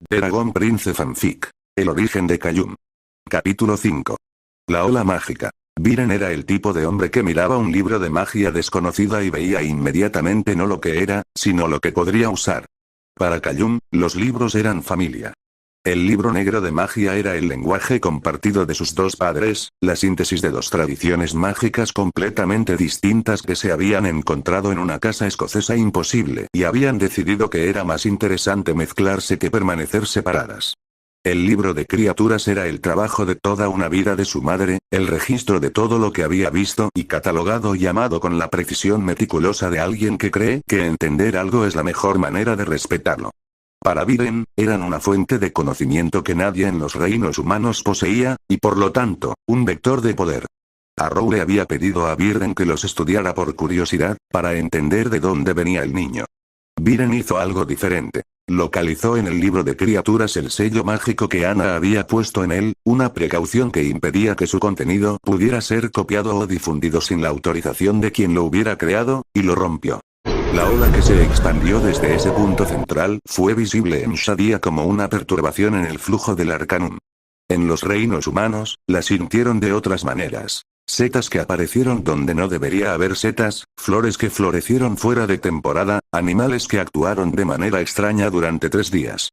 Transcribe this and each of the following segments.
Dragon Prince Fanfic. El origen de Kayum. Capítulo 5. La ola mágica. Viren era el tipo de hombre que miraba un libro de magia desconocida y veía inmediatamente no lo que era, sino lo que podría usar. Para Kayum, los libros eran familia. El libro negro de magia era el lenguaje compartido de sus dos padres, la síntesis de dos tradiciones mágicas completamente distintas que se habían encontrado en una casa escocesa imposible y habían decidido que era más interesante mezclarse que permanecer separadas. El libro de criaturas era el trabajo de toda una vida de su madre, el registro de todo lo que había visto y catalogado y amado con la precisión meticulosa de alguien que cree que entender algo es la mejor manera de respetarlo. Para Viren, eran una fuente de conocimiento que nadie en los reinos humanos poseía, y por lo tanto, un vector de poder. Arrow le había pedido a Viren que los estudiara por curiosidad, para entender de dónde venía el niño. Viren hizo algo diferente. Localizó en el libro de criaturas el sello mágico que Ana había puesto en él, una precaución que impedía que su contenido pudiera ser copiado o difundido sin la autorización de quien lo hubiera creado, y lo rompió. La ola que se expandió desde ese punto central fue visible en Shadia como una perturbación en el flujo del Arcanum. En los reinos humanos, la sintieron de otras maneras. Setas que aparecieron donde no debería haber setas, flores que florecieron fuera de temporada, animales que actuaron de manera extraña durante 3 días.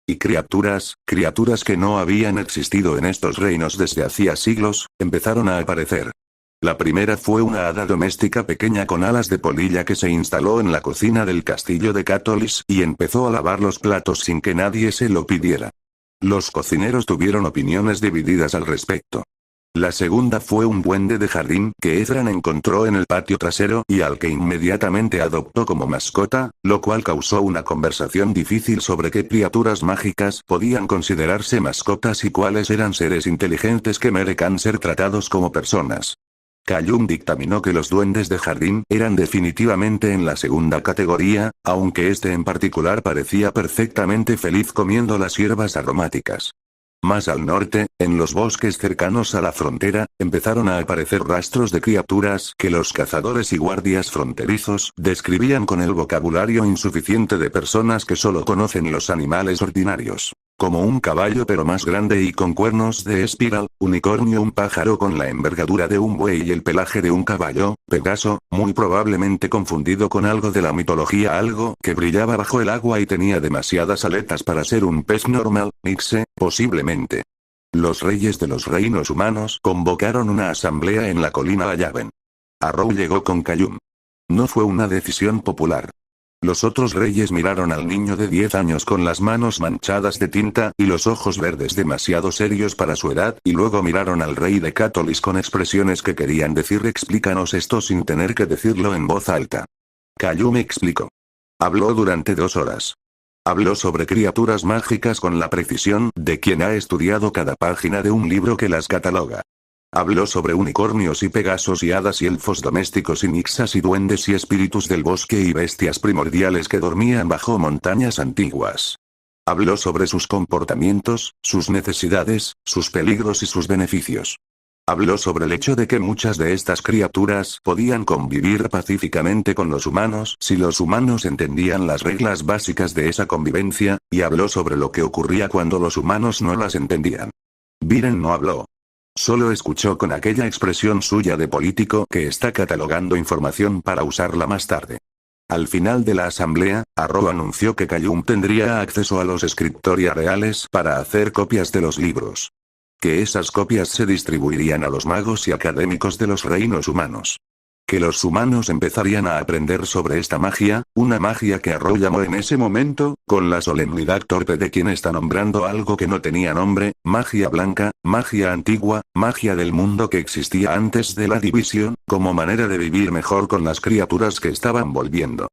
Y criaturas que no habían existido en estos reinos desde hacía siglos, empezaron a aparecer. La primera fue una hada doméstica pequeña con alas de polilla que se instaló en la cocina del castillo de Catolis y empezó a lavar los platos sin que nadie se lo pidiera. Los cocineros tuvieron opiniones divididas al respecto. La segunda fue un duende de jardín que Ezran encontró en el patio trasero y al que inmediatamente adoptó como mascota, lo cual causó una conversación difícil sobre qué criaturas mágicas podían considerarse mascotas y cuáles eran seres inteligentes que merecían ser tratados como personas. Kayum dictaminó que los duendes de jardín eran definitivamente en la segunda categoría, aunque este en particular parecía perfectamente feliz comiendo las hierbas aromáticas. Más al norte, en los bosques cercanos a la frontera, empezaron a aparecer rastros de criaturas que los cazadores y guardias fronterizos describían con el vocabulario insuficiente de personas que solo conocen los animales ordinarios. Como un caballo pero más grande y con cuernos de espiral, unicornio, un pájaro con la envergadura de un buey y el pelaje de un caballo, Pegaso, muy probablemente confundido con algo de la mitología, algo que brillaba bajo el agua y tenía demasiadas aletas para ser un pez normal, Nixe, posiblemente. Los reyes de los reinos humanos convocaron una asamblea en la colina Ayaven. Arrow llegó con Kayum. No fue una decisión popular. Los otros reyes miraron al niño de 10 años con las manos manchadas de tinta y los ojos verdes demasiado serios para su edad, y luego miraron al rey de Catolis con expresiones que querían decir explícanos esto sin tener que decirlo en voz alta. Kayum explicó. Habló durante 2 horas. Habló sobre criaturas mágicas con la precisión de quien ha estudiado cada página de un libro que las cataloga. Habló sobre unicornios y pegasos y hadas y elfos domésticos y nixas y duendes y espíritus del bosque y bestias primordiales que dormían bajo montañas antiguas. Habló sobre sus comportamientos, sus necesidades, sus peligros y sus beneficios. Habló sobre el hecho de que muchas de estas criaturas podían convivir pacíficamente con los humanos si los humanos entendían las reglas básicas de esa convivencia, y habló sobre lo que ocurría cuando los humanos no las entendían. Viren no habló. Solo escuchó con aquella expresión suya de político que está catalogando información para usarla más tarde. Al final de la asamblea, Arrow anunció que Kayum tendría acceso a los scriptoria reales para hacer copias de los libros. Que esas copias se distribuirían a los magos y académicos de los reinos humanos. Que los humanos empezarían a aprender sobre esta magia, una magia que Arrow llamó en ese momento, con la solemnidad torpe de quien está nombrando algo que no tenía nombre, magia blanca, magia antigua, magia del mundo que existía antes de la división, como manera de vivir mejor con las criaturas que estaban volviendo.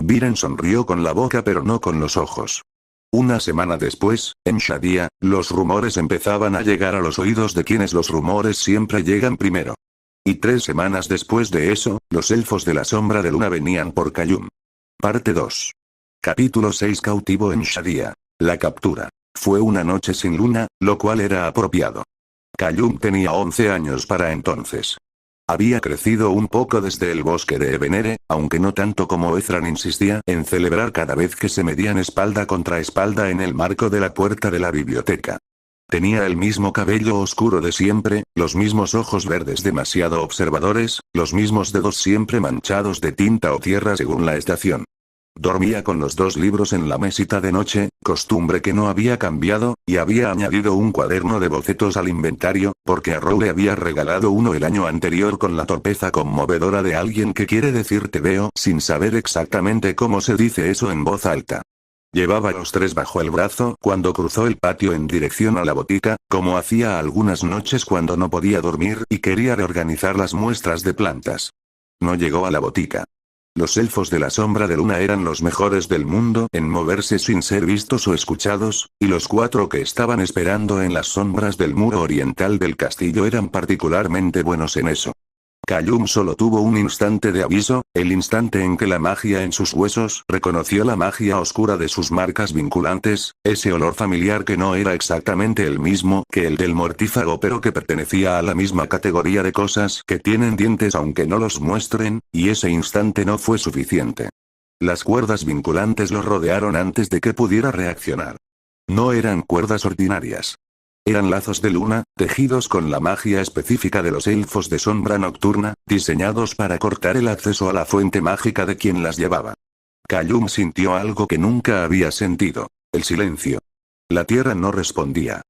Viren sonrió con la boca pero no con los ojos. Una semana después, en Shadia, los rumores empezaban a llegar a los oídos de quienes los rumores siempre llegan primero. Y 3 semanas después de eso, los elfos de la sombra de luna venían por Kayum. Parte 2. Capítulo 6. Cautivo en Shadia. La captura. Fue una noche sin luna, lo cual era apropiado. Kayum tenía 11 años para entonces. Había crecido un poco desde el bosque de Ebenere, aunque no tanto como Ezran insistía en celebrar cada vez que se medían espalda contra espalda en el marco de la puerta de la biblioteca. Tenía el mismo cabello oscuro de siempre, los mismos ojos verdes demasiado observadores, los mismos dedos siempre manchados de tinta o tierra según la estación. Dormía con los 2 libros en la mesita de noche, costumbre que no había cambiado, y había añadido un cuaderno de bocetos al inventario, porque a Row le había regalado uno el año anterior con la torpeza conmovedora de alguien que quiere decir te veo sin saber exactamente cómo se dice eso en voz alta. Llevaba los 3 bajo el brazo cuando cruzó el patio en dirección a la botica, como hacía algunas noches cuando no podía dormir y quería reorganizar las muestras de plantas. No llegó a la botica. Los elfos de la sombra de luna eran los mejores del mundo en moverse sin ser vistos o escuchados, y los 4 que estaban esperando en las sombras del muro oriental del castillo eran particularmente buenos en eso. Kayum solo tuvo un instante de aviso, el instante en que la magia en sus huesos reconoció la magia oscura de sus marcas vinculantes, ese olor familiar que no era exactamente el mismo que el del mortífago pero que pertenecía a la misma categoría de cosas que tienen dientes aunque no los muestren, y ese instante no fue suficiente. Las cuerdas vinculantes lo rodearon antes de que pudiera reaccionar. No eran cuerdas ordinarias. Eran lazos de luna, tejidos con la magia específica de los elfos de sombra nocturna, diseñados para cortar el acceso a la fuente mágica de quien las llevaba. Kayum sintió algo que nunca había sentido: el silencio. La tierra no respondía.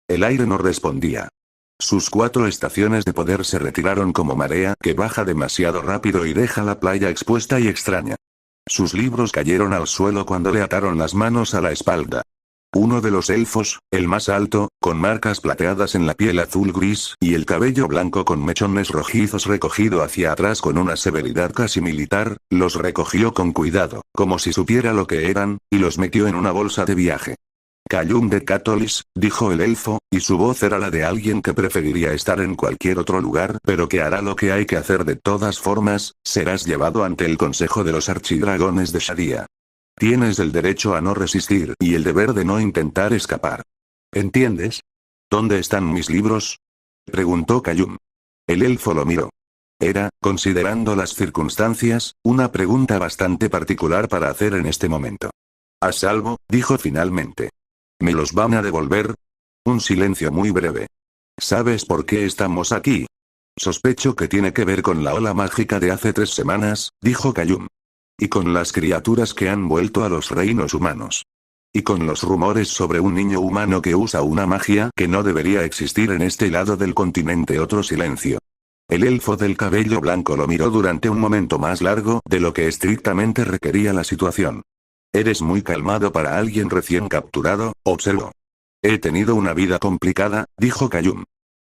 El aire no respondía. Sus 4 estaciones de poder se retiraron como marea que baja demasiado rápido y deja la playa expuesta y extraña. Sus libros cayeron al suelo cuando le ataron las manos a la espalda. Uno de los elfos, el más alto, con marcas plateadas en la piel azul-gris y el cabello blanco con mechones rojizos recogido hacia atrás con una severidad casi militar, los recogió con cuidado, como si supiera lo que eran, y los metió en una bolsa de viaje. Kayum de Catolis, dijo el elfo, y su voz era la de alguien que preferiría estar en cualquier otro lugar, pero que hará lo que hay que hacer de todas formas: serás llevado ante el consejo de los archidragones de Shadia. Tienes el derecho a no resistir y el deber de no intentar escapar. ¿Entiendes? ¿Dónde están mis libros?, preguntó Kayum. El elfo lo miró. Era, considerando las circunstancias, una pregunta bastante particular para hacer en este momento. A salvo, dijo finalmente. ¿Me los van a devolver? Un silencio muy breve. ¿Sabes por qué estamos aquí? Sospecho que tiene que ver con la ola mágica de hace 3 semanas, dijo Kayum. Y con las criaturas que han vuelto a los reinos humanos. Y con los rumores sobre un niño humano que usa una magia que no debería existir en este lado del continente. Otro silencio. El elfo del cabello blanco lo miró durante un momento más largo de lo que estrictamente requería la situación. Eres muy calmado para alguien recién capturado, observó. He tenido una vida complicada, dijo Kayum.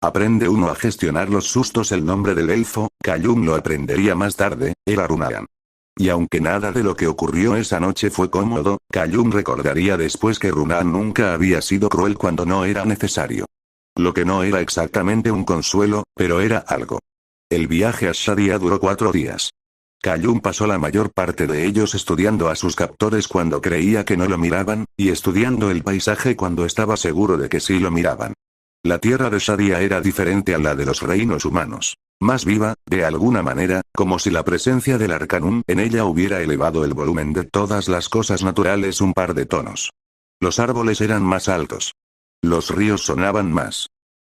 Aprende uno a gestionar los sustos. El nombre del elfo, Kayum lo aprendería más tarde, era Runahan. Y aunque nada de lo que ocurrió esa noche fue cómodo, Kayum recordaría después que Runahan nunca había sido cruel cuando no era necesario. Lo que no era exactamente un consuelo, pero era algo. El viaje a Shadia duró 4 días. Kayum pasó la mayor parte de ellos estudiando a sus captores cuando creía que no lo miraban, y estudiando el paisaje cuando estaba seguro de que sí lo miraban. La tierra de Shadia era diferente a la de los reinos humanos. Más viva, de alguna manera, como si la presencia del Arcanum en ella hubiera elevado el volumen de todas las cosas naturales un par de tonos. Los árboles eran más altos. Los ríos sonaban más.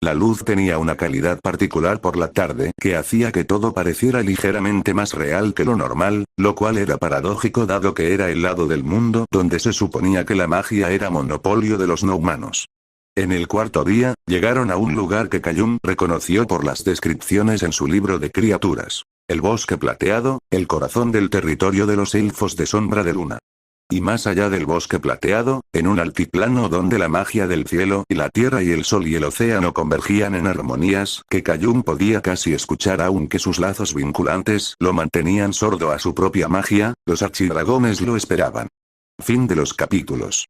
La luz tenía una calidad particular por la tarde que hacía que todo pareciera ligeramente más real que lo normal, lo cual era paradójico dado que era el lado del mundo donde se suponía que la magia era monopolio de los no humanos. En el 4.º día, llegaron a un lugar que Kayum reconoció por las descripciones en su libro de criaturas. El bosque plateado, el corazón del territorio de los elfos de sombra de luna. Y más allá del bosque plateado, en un altiplano donde la magia del cielo y la tierra y el sol y el océano convergían en armonías que Kayum podía casi escuchar aunque sus lazos vinculantes lo mantenían sordo a su propia magia, los archidragones lo esperaban. Fin de los capítulos.